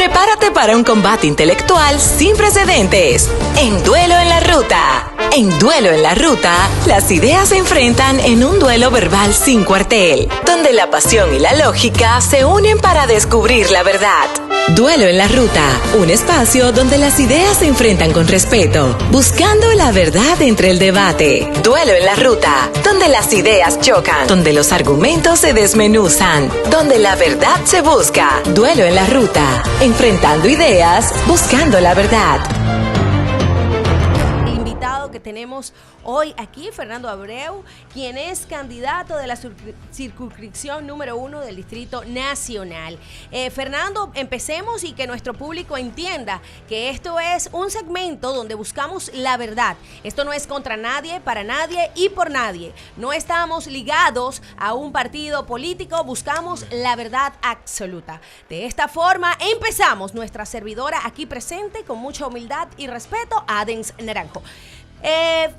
Prepárate para un combate intelectual sin precedentes. En Duelo en la Ruta. En Duelo en la Ruta, las ideas se enfrentan en un duelo verbal sin cuartel, donde la pasión y la lógica se unen para descubrir la verdad. Duelo en la Ruta, un espacio donde las ideas se enfrentan con respeto, buscando la verdad entre el debate. Duelo en la Ruta, donde las ideas chocan, donde los argumentos se desmenuzan, donde la verdad se busca. Duelo en la Ruta, enfrentando ideas, buscando la verdad. Que tenemos hoy aquí, Fernando Abreu, quien es candidato de la circunscripción número 1 del Distrito Nacional. Fernando, empecemos y que nuestro público entienda que esto es un segmento donde buscamos la verdad. Esto no es contra nadie, para nadie y por nadie. No estamos ligados a un partido político, buscamos la verdad absoluta. De esta forma empezamos. Nuestra servidora aquí presente, con mucha humildad y respeto, Adens Naranjo.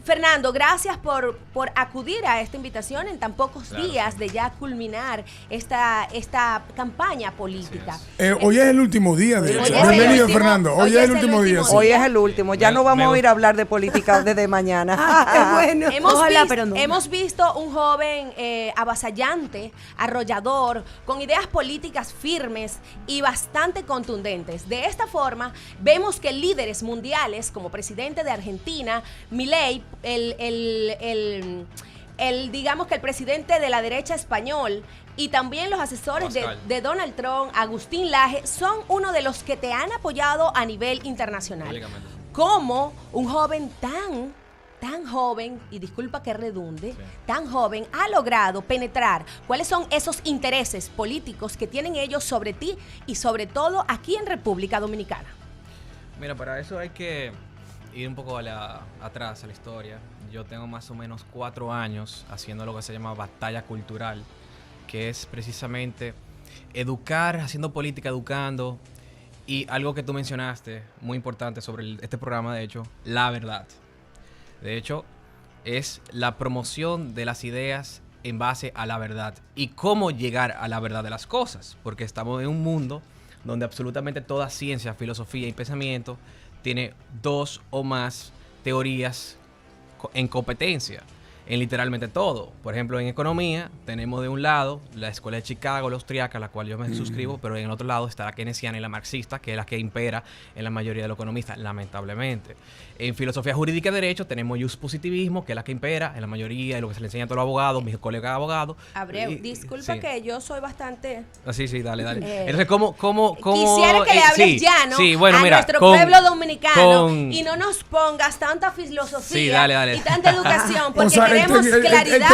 Fernando, gracias por acudir a esta invitación en tan pocos días de ya culminar esta campaña política. Hoy es el último día, de hecho. Bienvenido, Fernando. Hoy es el último día. Hoy es el último. Ya no vamos a ir a hablar de política desde mañana. Bueno, hemos visto un joven avasallante, arrollador, con ideas políticas firmes y bastante contundentes. De esta forma, vemos que líderes mundiales, como presidente de Argentina, Milei, digamos que el presidente de la derecha español, y también los asesores de Donald Trump, Agustín Laje, son uno de los que te han apoyado a nivel internacional. Como un joven tan joven, y disculpa que redunde, tan joven, ha logrado penetrar cuáles son esos intereses políticos que tienen ellos sobre ti y sobre todo aquí en República Dominicana. Mira, para eso hay que ir un poco atrás a la historia. Yo tengo más o menos 4 años haciendo lo que se llama batalla cultural, que es precisamente educar, haciendo política, educando, y algo que tú mencionaste, muy importante sobre este programa, de hecho, la verdad. De hecho, es la promoción de las ideas en base a la verdad y cómo llegar a la verdad de las cosas, porque estamos en un mundo donde absolutamente toda ciencia, filosofía y pensamiento tiene 2 o más teorías en competencia, en literalmente todo. Por ejemplo, en economía tenemos de un lado la Escuela de Chicago, la austríaca, a la cual yo me suscribo, pero en el otro lado está la keynesiana y la marxista, que es la que impera en la mayoría de los economistas, lamentablemente. En filosofía jurídica y derecho tenemos positivismo, que es la que impera en la mayoría de lo que se le enseña a todos los abogados, mis colegas abogados. Abreu, disculpa que yo soy bastante... Sí, dale. Entonces, ¿cómo quisiera que le hables llano bueno, a mira, nuestro pueblo dominicano y no nos pongas tanta filosofía y tanta educación, porque queremos claridad,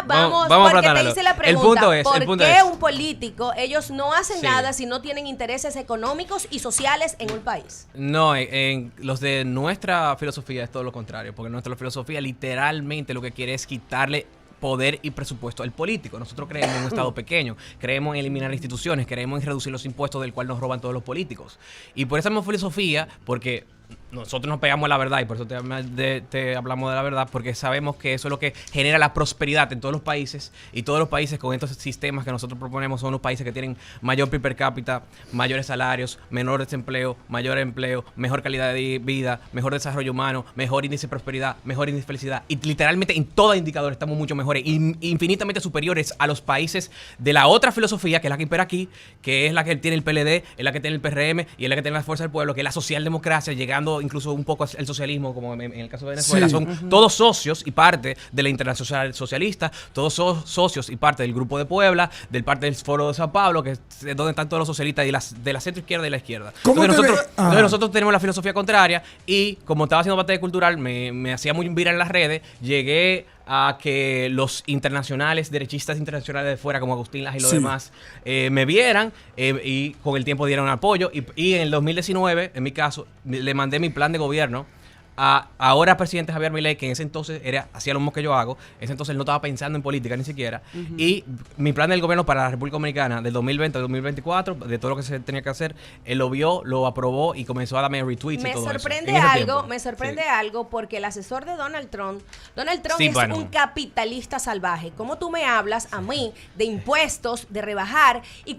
Vamos a aplatanarlo. El punto es, ¿por qué un político, ellos no hacen nada si no tienen intereses económicos y sociales en un país? No, en los de nuestra filosofía es todo lo contrario, porque nuestra filosofía literalmente lo que quiere es quitarle poder y presupuesto al político. Nosotros creemos en un Estado pequeño, creemos en eliminar instituciones, creemos en reducir los impuestos del cual nos roban todos los políticos. Y por esa misma filosofía, porque nosotros nos pegamos a la verdad y por eso te hablamos de la verdad, porque sabemos que eso es lo que genera la prosperidad en todos los países, y todos los países con estos sistemas que nosotros proponemos son los países que tienen mayor PIB per cápita, mayores salarios, menor desempleo, mayor empleo, mejor calidad de vida, mejor desarrollo humano, mejor índice de prosperidad, mejor índice de felicidad, y literalmente en todo indicador estamos mucho mejores, infinitamente superiores a los países de la otra filosofía, que es la que impera aquí, que es la que tiene el PLD, es la que tiene el PRM y es la que tiene la Fuerza del Pueblo, que es la socialdemocracia, llegando incluso un poco el socialismo, como en el caso de Venezuela. Son todos socios y parte de la Internacional Socialista, todos socios y parte del Grupo de Puebla, del parte del Foro de Sao Paulo, que es donde están todos los socialistas de la centro izquierda y la izquierda. Entonces nosotros tenemos la filosofía contraria, y como estaba haciendo batalla cultural, me hacía muy viral en las redes, llegué a que los internacionales, derechistas internacionales de fuera, como Agustín Laje y los demás, me vieran y con el tiempo dieron apoyo. Y en el 2019, en mi caso, le mandé mi plan de gobierno ahora presidente Javier Milei, que en ese entonces hacía lo mismo que yo hago, en ese entonces él no estaba pensando en política ni siquiera, y mi plan del gobierno para la República Dominicana del 2020 al 2024, de todo lo que se tenía que hacer, él lo vio, lo aprobó y comenzó a darme retweets y todo eso. Me sorprende algo porque el asesor de Donald Trump es un capitalista salvaje. ¿Cómo tú me hablas a mí de impuestos, de rebajar? ¿Y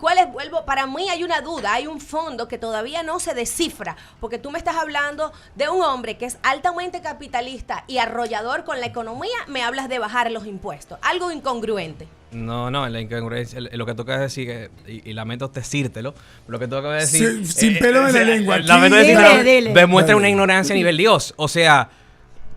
para mí hay una duda, hay un fondo que todavía no se descifra, porque tú me estás hablando de un hombre que es altamente capitalista y arrollador con la economía, me hablas de bajar los impuestos. Algo incongruente. No, la incongruencia, lo que toca decir, y lamento decírtelo, lo que toca decir... Sin pelo en la lengua. Lamento decírtelo, demuestra una ignorancia a nivel Dios. O sea,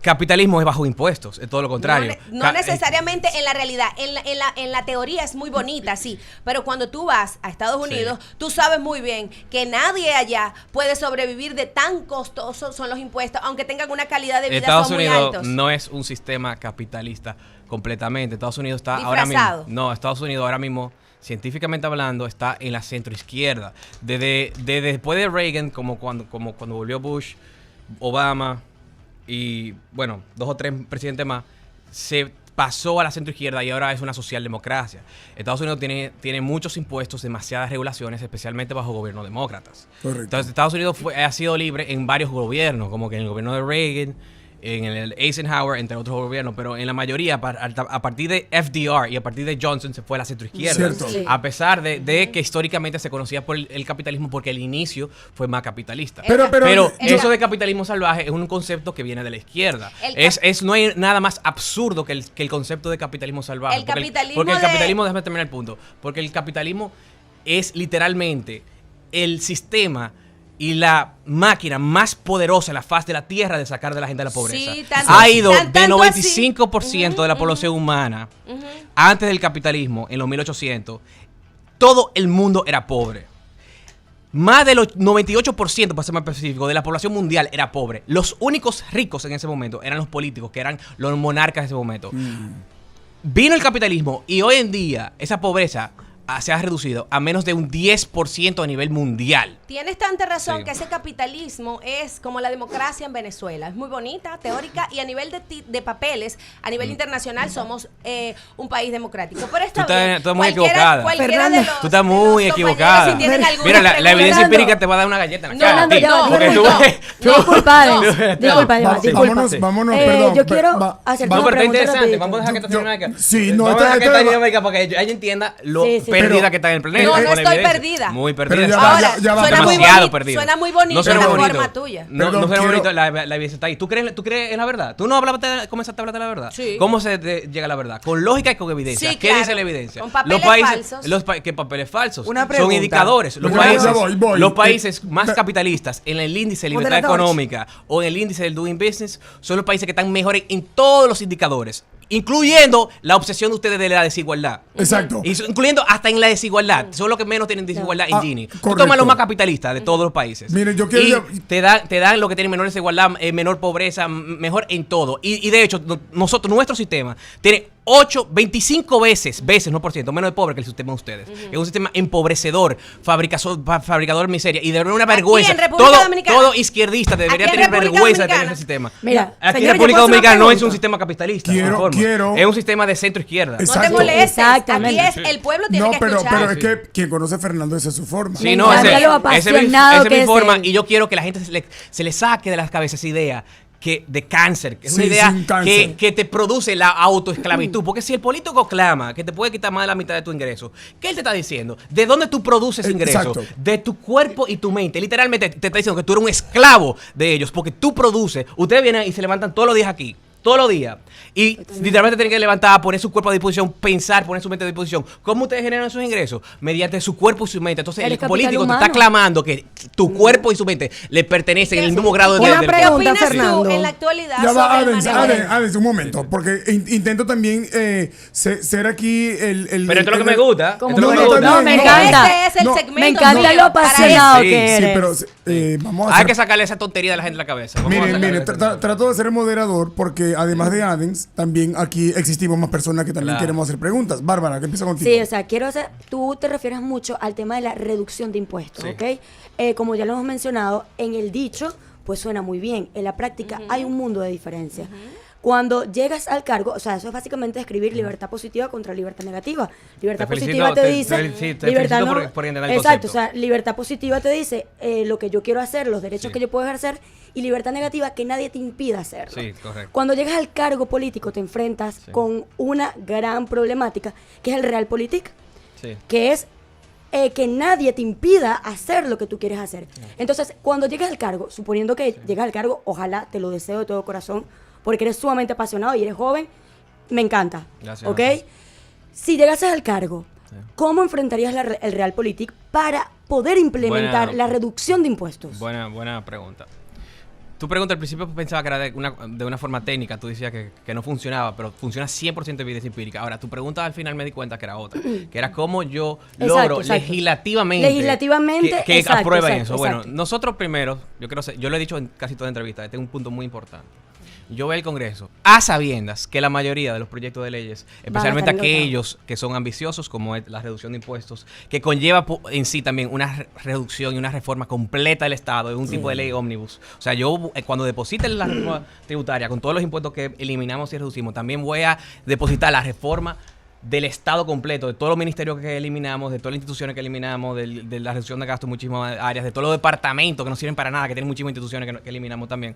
capitalismo es bajo impuestos, es todo lo contrario. No necesariamente en la realidad, en la teoría es muy bonita, sí, pero cuando tú vas a Estados Unidos, tú sabes muy bien que nadie allá puede sobrevivir de tan costosos son los impuestos, aunque tengan una calidad de vida Estados son muy Unidos altos. no es un sistema capitalista completamente. Estados Unidos está disfrazado. ahora mismo... No, Estados Unidos ahora mismo, científicamente hablando, está en la centroizquierda. Desde después de Reagan, como cuando volvió Bush, Obama... y bueno, 2 o 3 presidentes más, se pasó a la centroizquierda y ahora es una socialdemocracia. Estados Unidos tiene muchos impuestos, demasiadas regulaciones, especialmente bajo gobiernos demócratas. Correcto. Entonces Estados Unidos ha sido libre en varios gobiernos, como que en el gobierno de Reagan, en el Eisenhower, entre otros gobiernos, pero en la mayoría, a partir de FDR y a partir de Johnson, se fue a la centroizquierda. Sí. A pesar de que históricamente se conocía por el capitalismo porque el inicio fue más capitalista. Pero eso de capitalismo salvaje es un concepto que viene de la izquierda. No hay nada más absurdo que el concepto de capitalismo salvaje. Porque el capitalismo, déjame terminar el punto, porque el capitalismo es literalmente el sistema y la máquina más poderosa en la faz de la tierra de sacar de la gente de la pobreza. Sí, ha ido de 95% de la población humana antes del capitalismo, en los 1800, todo el mundo era pobre. Más del 98%, para ser más específico, de la población mundial era pobre. Los únicos ricos en ese momento eran los políticos, que eran los monarcas de ese momento. Vino el capitalismo y hoy en día esa pobreza se ha reducido a menos de un 10% a nivel mundial. Tienes tanta razón que ese capitalismo es como la democracia en Venezuela. Es muy bonita, teórica, y a nivel de papeles, a nivel internacional somos un país democrático. Pero tú estás muy equivocada. Tú estás muy equivocada. Mira, la evidencia empírica te va a dar una galleta en la cara. Disculpa. Vámonos, perdón. Yo quiero hacer una pregunta interesante. Vamos a dejar que esta dinámica. Sí, vamos a dejar que esta dinámica para que ella entienda lo perdida que está en el planeta. No estoy perdida. Muy perdida. Ahora, demasiado perdida. Suena muy bonito la forma tuya. No suena bonito, la evidencia está ahí. ¿Tú crees en la verdad? ¿Tú no comenzaste a hablar de la verdad? Sí. ¿Cómo se llega a la verdad? Con lógica y con evidencia. Sí, ¿Qué dice la evidencia? Con papeles falsos. ¿Qué papeles falsos? Una pregunta. Son indicadores. Los países más capitalistas en el índice de libertad económica o en el índice del doing business son los países que están mejores en todos los indicadores, incluyendo la obsesión de ustedes de la desigualdad. Exacto. Incluyendo hasta en la desigualdad. Son los que menos tienen desigualdad en Gini. Tú tomas los más capitalistas de todos los países. Mire, yo quiero... Y te dan lo que tienen menor desigualdad, menor pobreza, mejor en todo. Y de hecho, nuestro sistema tiene 25 veces, no por ciento, menos de pobre que el sistema de ustedes. Es un sistema empobrecedor, fabricador de miseria. Y de una vergüenza. Todo izquierdista debería tener vergüenza de tener ese sistema. Mira, aquí en República Dominicana no es un sistema capitalista. Quiero. Es un sistema de centro izquierda. No te molestes. Aquí es el pueblo tiene que escuchar. Pero es que quien conoce a Fernando, esa es su forma. Sí, no, esa es mi forma. Y yo quiero que la gente se le saque de las cabezas esa idea de cáncer, que es una idea que te produce la autoesclavitud. Porque si el político clama que te puede quitar más de la mitad de tu ingreso, ¿qué él te está diciendo? ¿De dónde tú produces ingreso? Exacto. De tu cuerpo y tu mente. Literalmente te está diciendo que tú eres un esclavo de ellos, porque tú produces. Ustedes vienen y se levantan todos los días aquí. Todos los días. Y literalmente tienen que levantar, poner su cuerpo a disposición, pensar, poner su mente a disposición. ¿Cómo ustedes generan esos ingresos? Mediante su cuerpo y su mente. Entonces el político te está clamando que tu cuerpo y su mente le pertenecen en el mismo grado de Una pregunta, ¿Qué opinas Fernando? tú en la actualidad Ya va, sobre Adens, un momento, porque intento también ser aquí el... Pero esto es lo que me gusta. No, me encanta. Este es el segmento. Me encanta lo apasionado que eres. Sí, pero vamos a hacer... Hay que sacarle esa tontería de la gente de la cabeza. Miren, trato de ser el moderador porque además de Adens, también aquí existimos más personas que también queremos hacer preguntas. Bárbara, que empieza contigo. Sí, o sea, tú te refieres mucho al tema de la reducción de impuestos, ¿ok? Como ya lo hemos mencionado, en el dicho pues suena muy bien. En la práctica hay un mundo de diferencia. Cuando llegas al cargo, o sea, eso es básicamente escribir libertad positiva contra libertad negativa. Libertad positiva te dice... libertad no, por entender el exacto, concepto. o sea, libertad positiva te dice lo que yo quiero hacer, los derechos que yo puedo ejercer, y libertad negativa que nadie te impida hacerlo. Sí, correcto. Cuando llegas al cargo político te enfrentas con una gran problemática, que es el realpolitik, que es que nadie te impida hacer lo que tú quieres hacer. Entonces, cuando llegas al cargo, suponiendo que llegas al cargo, ojalá te lo deseo de todo corazón, porque eres sumamente apasionado y eres joven, me encanta. Gracias. ¿Ok? Si llegases al cargo, ¿cómo enfrentarías el realpolitik para poder implementar la reducción de impuestos? Buena pregunta. Tu pregunta al principio pensaba que era de una forma técnica, tú decías que no funcionaba, pero funciona 100% evidencia empírica. Ahora, tu pregunta al final me di cuenta que era otra, que era cómo yo logro legislativamente que aprueben eso. Bueno, nosotros primero, yo lo he dicho en casi toda entrevista, este es un punto muy importante. Yo veo el Congreso a sabiendas que la mayoría de los proyectos de leyes, especialmente aquellos que son ambiciosos, como es la reducción de impuestos, que conlleva en sí también una reducción y una reforma completa del Estado, de un tipo de ley ómnibus. O sea, yo cuando deposite la reforma tributaria con todos los impuestos que eliminamos y reducimos, también voy a depositar la reforma del Estado completo, de todos los ministerios que eliminamos, de todas las instituciones que eliminamos, de la reducción de gastos en muchísimas áreas, de todos los departamentos que no sirven para nada, que tienen muchísimas instituciones que eliminamos también.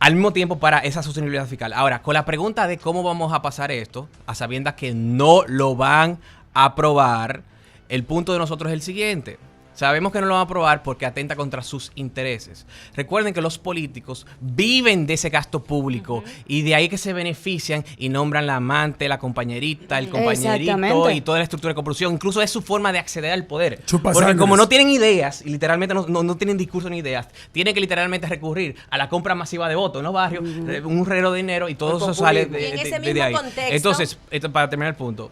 Al mismo tiempo para esa sostenibilidad fiscal. Ahora, con la pregunta de cómo vamos a pasar esto, a sabiendas que no lo van a aprobar, el punto de nosotros es el siguiente. Sabemos que no lo van a aprobar porque atenta contra sus intereses. Recuerden que los políticos viven de ese gasto público y de ahí que se benefician y nombran la amante, la compañerita, el compañerito y toda la estructura de corrupción. Incluso es su forma de acceder al poder. Porque como no tienen ideas y literalmente no tienen discurso ni ideas, tienen que literalmente recurrir a la compra masiva de votos en los barrios, un reguero de dinero y todo eso sale de ahí. Contexto. Entonces, para terminar el punto,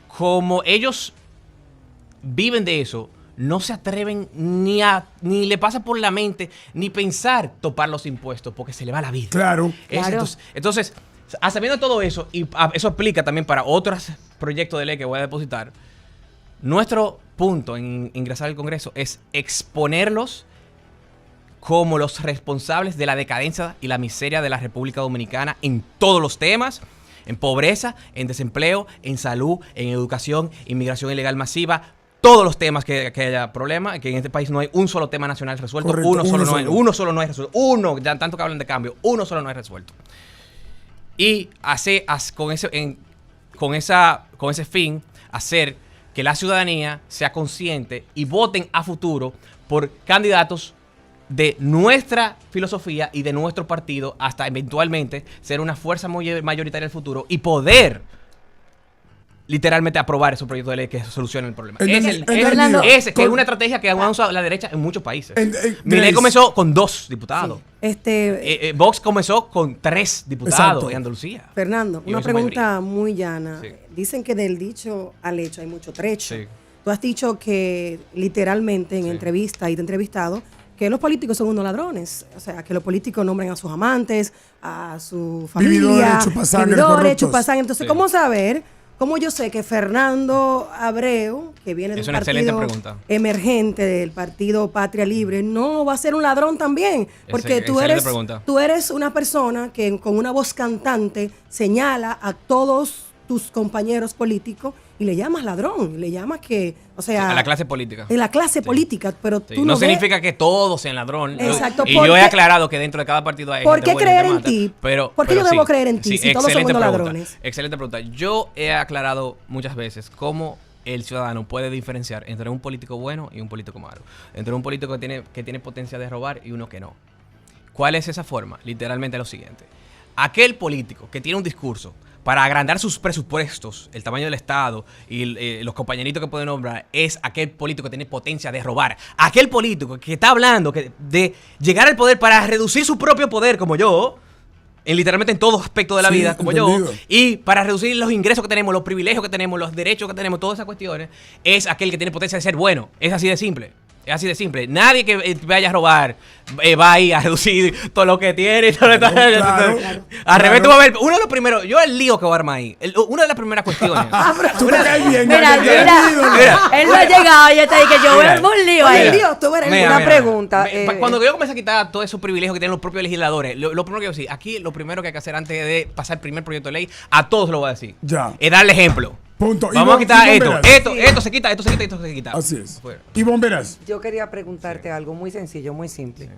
como ellos viven de eso, no se atreven ni le pasa por la mente ni pensar topar los impuestos porque se le va la vida. Claro. Entonces, sabiendo todo eso, y eso aplica también para otros proyectos de ley que voy a depositar, nuestro punto en ingresar al Congreso es exponerlos como los responsables de la decadencia y la miseria de la República Dominicana en todos los temas. En pobreza, en desempleo, en salud, en educación, inmigración ilegal masiva, todos los temas que haya problema, que en este país no hay un solo tema nacional resuelto. Correcto, uno solo no es resuelto. Uno, ya tanto que hablan de cambio, uno solo no es resuelto. Y con ese fin, hacer que la ciudadanía sea consciente y voten a futuro por candidatos de nuestra filosofía y de nuestro partido hasta eventualmente ser una fuerza mayoritaria del futuro y poder literalmente aprobar esos proyectos de ley que solucionen el problema. Que es una estrategia que ha usado la derecha en muchos países. Milei comenzó con 2 diputados. Sí. Vox comenzó con 3 diputados en Andalucía. Fernando, una pregunta muy llana. Sí. Dicen que del dicho al hecho hay mucho trecho. Sí. Tú has dicho que literalmente en entrevista y de entrevistado que los políticos son unos ladrones, o sea, que los políticos nombran a sus amantes, a su familia, vividores, chupasangre. Entonces, ¿cómo saber? ¿Cómo yo sé que Fernando Abreu, que viene de un partido emergente del partido Patria Libre, no va a ser un ladrón también? Porque tú eres una persona que con una voz cantante señala a todos tus compañeros políticos y le llamas ladrón, le llamas que, o sea... A la clase política. En la clase política, pero tú no significa que todos sean ladrón. Exacto. Y yo he aclarado que dentro de cada partido hay... ¿Por qué creer en ti? ¿Por qué yo debo creer en ti si todos somos ladrones? Excelente pregunta. Yo he aclarado muchas veces cómo el ciudadano puede diferenciar entre un político bueno y un político malo. Entre un político que tiene potencia de robar y uno que no. ¿Cuál es esa forma? Literalmente lo siguiente. Aquel político que tiene un discurso para agrandar sus presupuestos, el tamaño del Estado y los compañeritos que pueden nombrar, es aquel político que tiene potencia de robar. Aquel político que está hablando de llegar al poder para reducir su propio poder, como yo, literalmente en todo aspecto de la vida, como yo, y para reducir los ingresos que tenemos, los privilegios que tenemos, los derechos que tenemos, todas esas cuestiones, es aquel que tiene potencia de ser bueno. Es así de simple. Es así de simple. Nadie que vaya a robar va a ir a reducir todo lo que tiene. Claro. Al revés, tú vas a ver. Uno de los primeros, yo el lío que voy a armar ahí. Una de las primeras cuestiones. Tú me caes bien. Mira, él no ha llegado y yo te dije que yo voy a armar un lío ahí. Una pregunta. Cuando yo comencé a quitar todos esos privilegios que tienen los propios legisladores, lo primero que yo decir, aquí lo primero que hay que hacer antes de pasar el primer proyecto de ley, a todos lo voy a decir. Ya. Es darle ejemplo. Punto. Vamos a quitar esto Bomberas. se quita, esto se quita. Así es. Fuera. Y Bomberas. Yo quería preguntarte algo muy sencillo, muy simple.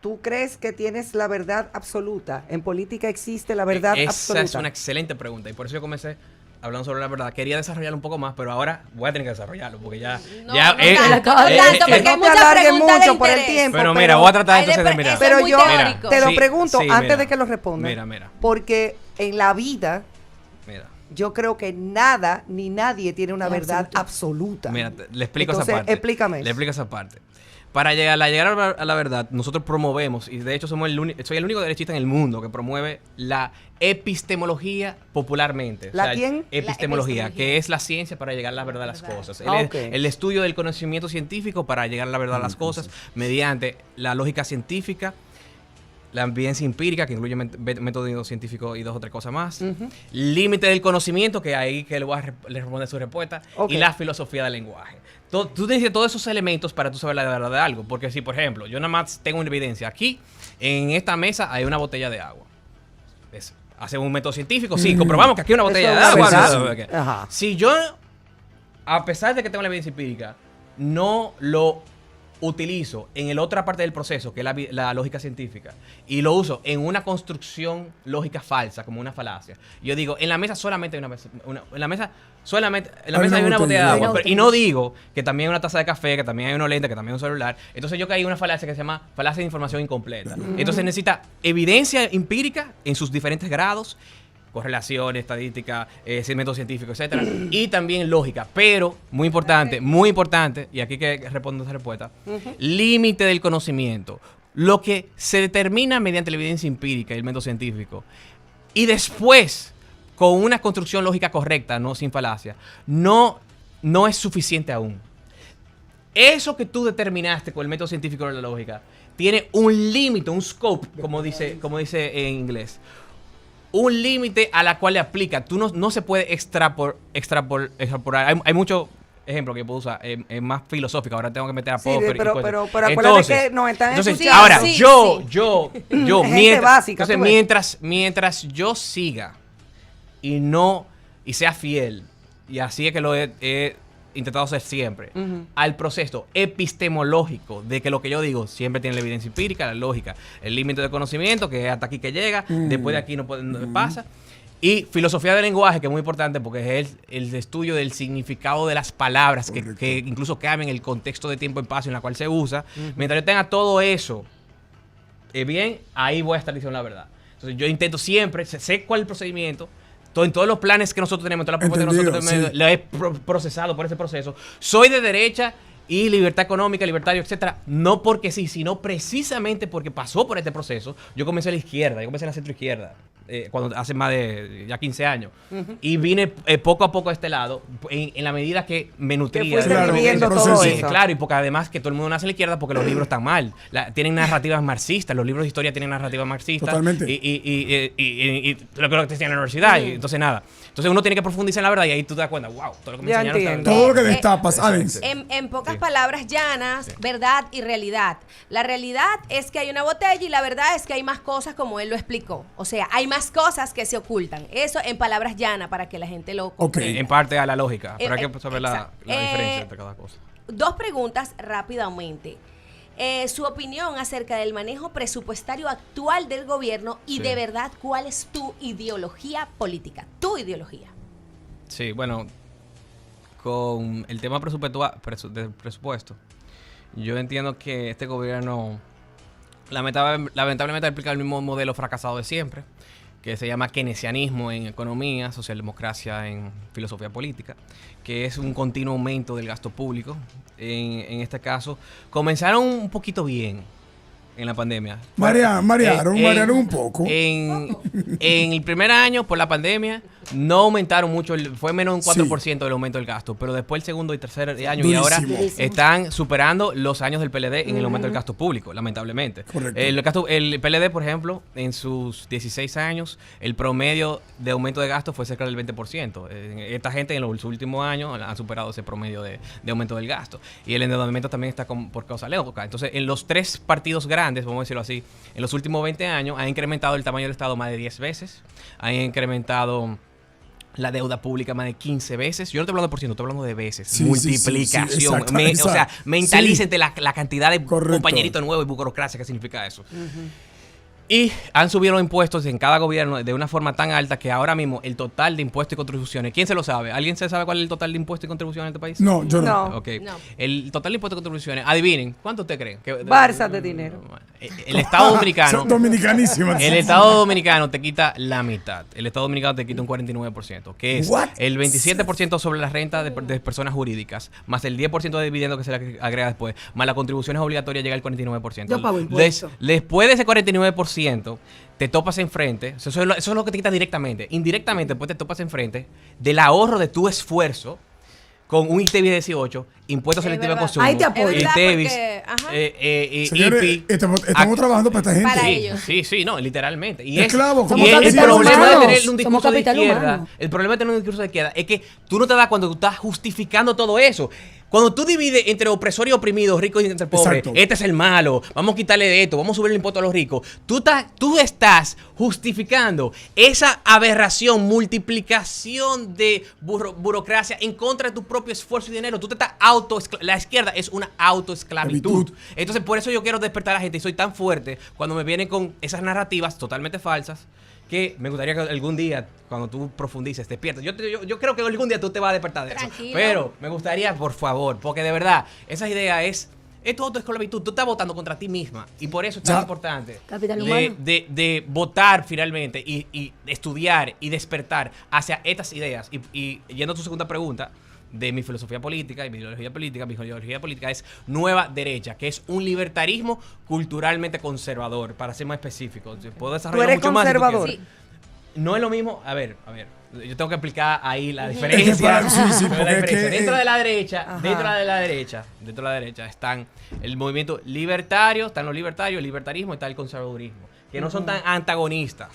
¿Tú crees que tienes la verdad absoluta? ¿En política existe la verdad absoluta? Esa es una excelente pregunta y por eso yo comencé hablando sobre la verdad. Quería desarrollarlo un poco más, pero ahora voy a tener que desarrollarlo porque ya... No tanto, porque hay muchas alargue preguntas mucho de por el interés. tiempo. Pero mira, voy a tratar entonces de mirar. Pero yo teórico. te lo Sí, pregunto sí, antes mira. de que lo respondas. Mira. Porque en la vida... Mira. Yo creo que nada ni nadie tiene una verdad absoluta. Mira, le explico Entonces, esa parte. explícame eso. Le explico esa parte. Para llegar a la verdad, nosotros promovemos, y de hecho soy el único derechista en el mundo que promueve la epistemología popularmente. ¿La quién? Epistemología, La epistemología. que es la ciencia para llegar a la verdad de las cosas. Ok. El estudio del conocimiento científico para llegar a la verdad de las cosas mediante la lógica científica, la evidencia empírica, que incluye método científico y 2 o 3 cosas más. Límite del conocimiento, que ahí que le voy a responder su respuesta. Ok. Y la filosofía del lenguaje. Tú necesitas todos esos elementos para tú saber la verdad de algo. Porque si, por ejemplo, yo nada más tengo una evidencia. Aquí, en esta mesa, hay una botella de agua. Hace un método científico. Sí, comprobamos que aquí hay una botella de es agua. verdad. Ajá. Si yo, a pesar de que tengo la evidencia empírica, no lo utilizo en la otra parte del proceso, que es la lógica científica, y lo uso en una construcción lógica falsa, como una falacia. Yo digo, en la mesa solamente hay hay una botella de agua, y no digo que también hay una taza de café, que también hay una lente, que también hay un celular. Entonces yo caí en una falacia que se llama falacia de información incompleta. Entonces necesita evidencia empírica en sus diferentes grados, correlación, estadística, método científico, etcétera, y también lógica, pero muy importante, y aquí que respondo esa respuesta, límite del conocimiento, lo que se determina mediante la evidencia empírica y el método científico, y después, con una construcción lógica correcta, no sin falacia, no es suficiente aún. Eso que tú determinaste con el método científico y la lógica, tiene un límite, un scope, como dice en inglés. Un límite a la cual le aplica. Tú no se puede extrapolar. Hay muchos ejemplos que yo puedo usar. Es más filosófico. Ahora tengo que meter a Popper. pero acuérdate que nos están escuchando. Ahora, Sí, yo Gente básica, entonces, mientras yo siga y sea fiel, y así es que lo he intentado hacer siempre, al proceso epistemológico de que lo que yo digo siempre tiene la evidencia empírica, la lógica, el límite de conocimiento, que es hasta aquí que llega, después de aquí no pasa, y filosofía del lenguaje, que es muy importante porque es el estudio del significado de las palabras, que incluso cambian el contexto de tiempo y espacio en la cual se usa. Mientras yo tenga todo eso bien, ahí voy a estar diciendo la verdad. Entonces yo intento siempre, sé cuál es el procedimiento, en todos los planes que nosotros tenemos, todas las propuestas que nosotros tenemos, lo he procesado por ese proceso. Soy de derecha y libertad económica, libertario, etcétera, no porque sí, sino precisamente porque pasó por este proceso. Yo comencé a la izquierda, yo comencé en la centroizquierda, cuando hace más de ya 15 años. Y vine poco a poco a este lado, en la medida que me nutría. Claro, y porque además que todo el mundo nace en la izquierda porque los libros están mal. Tienen narrativas marxistas, los libros de historia tienen narrativas marxistas. Totalmente. Y lo que te enseñan en la universidad. Y entonces nada. Entonces uno tiene que profundizar en la verdad y ahí tú te das cuenta, wow, todo lo que me enseñaron está verdad. Todo lo que destapas, Alex. En pocas palabras llanas, verdad y realidad. La realidad es que hay una botella y la verdad es que hay más cosas como él lo explicó. O sea, hay más cosas que se ocultan. Eso en palabras llanas para que la gente lo comprenda. En parte a la lógica, pero hay que saber la diferencia entre cada cosa. 2 preguntas rápidamente. Su opinión acerca del manejo presupuestario actual del gobierno y de verdad, ¿cuál es tu ideología política? Tu ideología. Sí, bueno, con el tema del presupuesto, yo entiendo que este gobierno lamentablemente aplica el mismo modelo fracasado de siempre, que se llama keynesianismo en economía, socialdemocracia en filosofía política, que es un continuo aumento del gasto público. En este caso, comenzaron un poquito bien en la pandemia. Marearon un poco. En el primer año, por la pandemia, no aumentaron mucho, fue menos de un 4% del aumento del gasto, pero después el segundo y tercer año Durísimo. y ahora están superando los años del PLD en el aumento del gasto público, lamentablemente. Correcto. El PLD, por ejemplo, en sus 16 años, el promedio de aumento de gasto fue cerca del 20%. Esta gente en los últimos años ha superado ese promedio de aumento del gasto. Y el endeudamiento también está por causa lógica. Entonces, en los 3 partidos grandes, vamos a decirlo así, en los últimos 20 años, han incrementado el tamaño del Estado más de 10 veces, han incrementado la deuda pública más de 15 veces. Yo no estoy hablando por ciento, estoy hablando de veces. Multiplicación. Sí, exacto, O sea, mentalícense sí. la cantidad de compañeritos nuevos y burocracia que significa eso. Y han subido los impuestos en cada gobierno de una forma tan alta que ahora mismo el total de impuestos y contribuciones, ¿quién se lo sabe? ¿Alguien se sabe cuál es el total de impuestos y contribuciones en este país? No, yo no. No. Ok. No. El total de impuestos y contribuciones, adivinen, ¿cuánto usted cree? Barça de dinero. El Estado Dominicano. Son dominicanísimas. El Estado Dominicano te quita la mitad. El Estado Dominicano te quita un 49%, que es What? el 27% sobre la renta de personas jurídicas, más el 10% de dividendo que se le agrega después, más las contribuciones obligatorias llega al 49%. Yo pago impuestos. Después de ese 49%, te topas enfrente, eso es lo que te quita directamente. Indirectamente, después te topas enfrente del ahorro de tu esfuerzo con un ITEVIS 18, impuestos selectivos de consumo, Ahí te apoyo. Es verdad, ITEVIS, porque, ajá. Señores, IPI. estamos trabajando para esta gente. Para Sí, ellos. sí, no, literalmente. Y Esclavos, y como el capital problema humano. de tener un Somos discurso de capital izquierda, humano. el problema de tener un discurso de izquierda es que tú no te das cuando tú estás justificando todo eso. Cuando tú divides entre opresor y oprimido, rico y entre pobre, Exacto. este es el malo, vamos a quitarle de esto, vamos a subir el impuesto a los ricos. Tú estás justificando esa aberración, multiplicación de burocracia en contra de tu propio esfuerzo y dinero. Tú te estás la izquierda es una autoesclavitud. Entonces, por eso yo quiero despertar a la gente y soy tan fuerte cuando me vienen con esas narrativas totalmente falsas que me gustaría que algún día, cuando tú profundices, despiertes. Yo creo que algún día tú te vas a despertar de eso. Tranquilo. Pero me gustaría, por favor, porque de verdad, esa idea es tu autoesclavitud. Tú estás votando contra ti misma. Y por eso es tan importante Capital humano. de votar finalmente y estudiar y despertar hacia estas ideas. Y yendo a tu segunda pregunta, de mi filosofía política y mi ideología política es nueva derecha, que es un libertarismo culturalmente conservador, para ser más específico. Puedo ¿Tú desarrollar eres mucho más. conservador? Sí. No es lo mismo, a ver, yo tengo que explicar ahí la diferencia. Sí, porque La es diferencia. que, Dentro de la derecha, Ajá. dentro de la derecha están el movimiento libertario, están los libertarios, el libertarismo y está el conservadurismo, que no son tan antagonistas.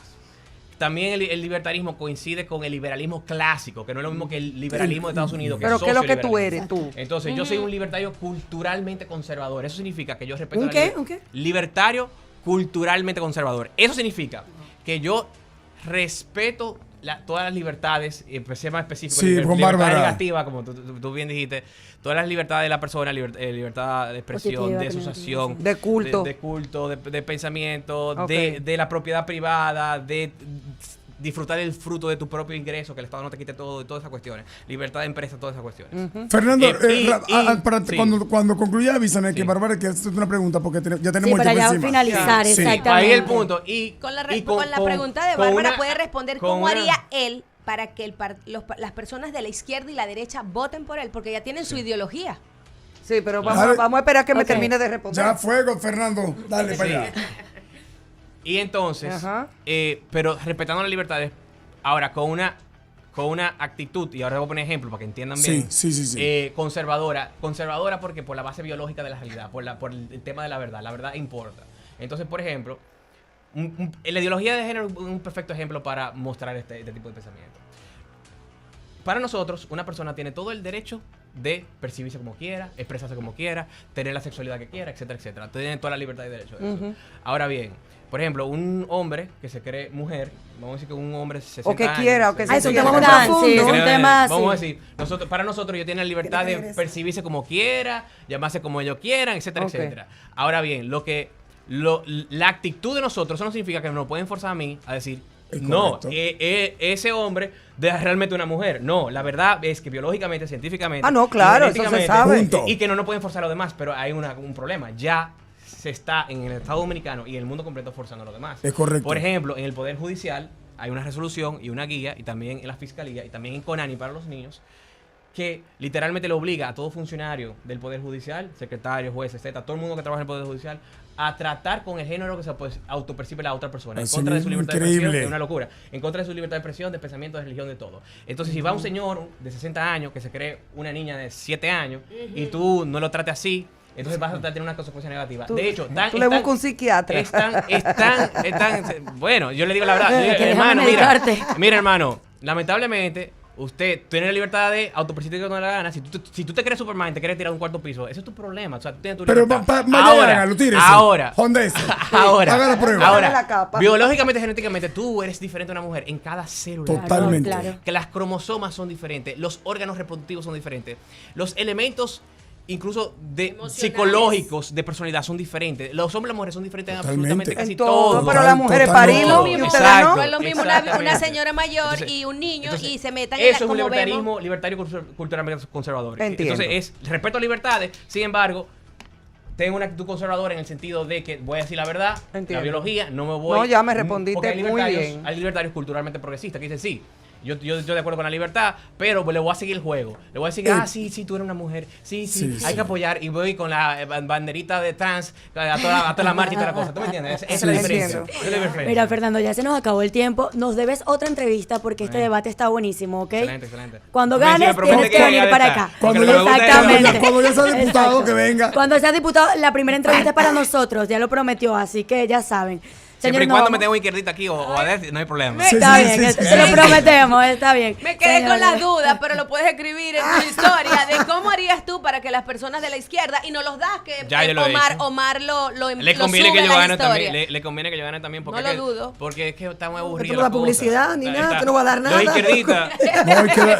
También el libertarismo coincide con el liberalismo clásico, que no es lo mismo que el liberalismo de Estados Unidos. Pero ¿qué es lo que tú socioliberalismo. eres, tú? Entonces, yo soy un libertario culturalmente conservador. Eso significa que yo respeto ¿Un qué? ¿Un qué? Libertario culturalmente conservador. Eso significa que yo respeto todas las libertades, más específico, Sí, con libertad Bárbara. negativa, como tú bien dijiste, todas las libertades de la persona, libertad de expresión, Positiva, de negativa, asociación, De culto. de culto, de pensamiento, Ok. de la propiedad privada, de disfrutar el fruto de tu propio ingreso, que el Estado no te quite todo, todas esas cuestiones. Libertad de empresa, todas esas cuestiones. Fernando, Sí. cuando concluya, avísame que Sí. Bárbara quiere hacerte una pregunta porque ya Sí, tenemos para el ya tiempo encima. finalizar, Sí. exactamente. Ahí el punto. Y Con la, y con la pregunta de con Bárbara una- puede responder con cómo una- haría él para que las personas de la izquierda y la derecha voten por él, porque ya tienen su ideología. Sí, pero Dale. vamos a esperar que me Ok. termine de responder. Ya fuego, Fernando. Dale para allá. Y entonces, Ajá. pero respetando las libertades, ahora con una actitud, y ahora voy a poner ejemplo para que entiendan bien. Sí. Conservadora porque por la base biológica de la realidad, por el tema de la verdad importa. Entonces, por ejemplo, la ideología de género es un perfecto ejemplo para mostrar este tipo de pensamiento. Para nosotros, una persona tiene todo el derecho de percibirse como quiera, expresarse como quiera, tener la sexualidad que quiera, etcétera, etcétera. Tiene toda la libertad y derecho de eso. Ahora bien, por ejemplo, un hombre que se cree mujer, vamos a decir que un hombre de 60 O que años, quiera, o que se es un sienta tema muy mal. profundo. Sí, es se un cree- tema así. vamos a decir, para nosotros ellos tienen la libertad Quiere de regresar. percibirse como quiera, llamarse como ellos quieran, etcétera, Ok. etcétera. Ahora bien, la actitud de nosotros, eso no significa que me lo pueden forzar a mí a decir, Es no, correcto. ese hombre es realmente una mujer. No, la verdad es que biológicamente, científicamente, Ah, no, claro, y eso se genéticamente, sabe. Punto. y que no pueden forzar a los demás, pero hay un problema. Ya se está en el Estado Dominicano y en el mundo completo forzando a los demás. Es correcto. Por ejemplo, en el Poder Judicial hay una resolución y una guía, y también en la Fiscalía, y también en CONANI para los niños, que literalmente le obliga a todo funcionario del Poder Judicial, secretarios, jueces, etc., todo el mundo que trabaja en el Poder Judicial, a tratar con el género que se autopercibe la otra persona, en contra de su libertad de expresión, es una locura, en contra de su libertad de expresión, de pensamiento, de religión, de todo. Entonces, si va un señor de 60 años que se cree una niña de 7 años y tú no lo trates así, entonces vas a tener una consecuencia negativa. De hecho, tú le buscas un psiquiatra. Bueno, yo le digo la verdad, hermano, mira, hermano, lamentablemente usted tiene la libertad de autopercibir cuando le da gana. Si tú te crees Superman y te quieres tirar un cuarto piso, ese es tu problema. O sea, tú tienes tu libertad. Pero ahora, haga la prueba. Ahora, biológicamente, genéticamente, tú eres diferente a una mujer en cada célula. Totalmente. Claro. Que las cromosomas son diferentes, los órganos reproductivos son diferentes, los elementos incluso de psicológicos de personalidad son diferentes. Los hombres y las mujeres son diferentes en absolutamente casi todo. Pero las mujeres parimos y ustedes no. No es lo mismo una señora mayor y un niño y se metan en eso es un libertarismo culturalmente conservador. Entiendo. Entonces es respeto a libertades, sin embargo, tengo una actitud conservadora en el sentido de que voy a decir la verdad, la biología, no me voy. No, ya me respondiste muy bien. Hay libertarios culturalmente progresistas que dicen sí. Yo estoy de acuerdo con la libertad, pero le voy a seguir el juego. Le voy a decir, sí, tú eres una mujer. Sí, hay que apoyar. Y voy con la banderita de trans a toda la marcha y toda la cosa. ¿Tú me entiendes? Esa es la diferencia. Mira, Fernando, ya se nos acabó el tiempo. Nos debes otra entrevista porque este debate está buenísimo, ¿ok? Excelente. Cuando ganes, tienes que venir para acá. Exactamente. Cuando ya sea diputado, que venga. Cuando sea diputado, la primera entrevista es para nosotros. Ya lo prometió, así que ya saben. Siempre y cuando me tengo izquierdita aquí o a ver, no hay problema. Está bien, te lo prometemos, está bien. Me quedé con las dudas, pero lo puedes escribir en tu historia de cómo harías tú para que las personas de la izquierda, y nos los das que Omar lo le conviene que yo gane también. Le conviene que yo gane también porque no lo dudo. Porque es que está muy aburrido. No da publicidad ni nada, tú no vas a dar nada. Izquierdita.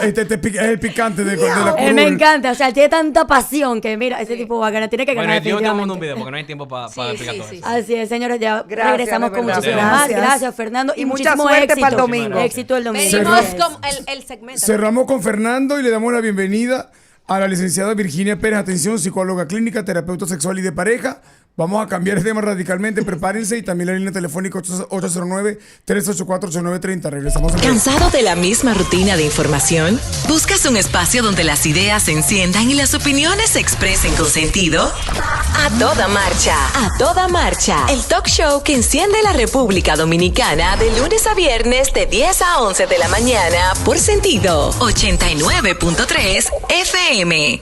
Es el picante de la Él me encanta, o sea, él tiene tanta pasión que mira, ese tipo va a ganar, tiene que ganar. Bueno, yo tengo un video porque no hay tiempo para explicar todo eso. Así es, señores, ya regresamos con muchísimas más. Gracias, Fernando. Y mucha suerte para el domingo. Éxito el domingo. Venimos con el segmento. Cerramos con Fernando y le damos la bienvenida a la licenciada Virginia Pérez. Atención, psicóloga clínica, terapeuta sexual y de pareja. Vamos a cambiar el tema radicalmente. Prepárense, y también la línea telefónica 809-384-8930. Regresamos. ¿Cansado de la misma rutina de información? ¿Buscas un espacio donde las ideas se enciendan y las opiniones se expresen con sentido? A toda marcha. A toda marcha. El talk show que enciende la República Dominicana de lunes a viernes de 10 a 11 de la mañana por Sentido 89.3 FM.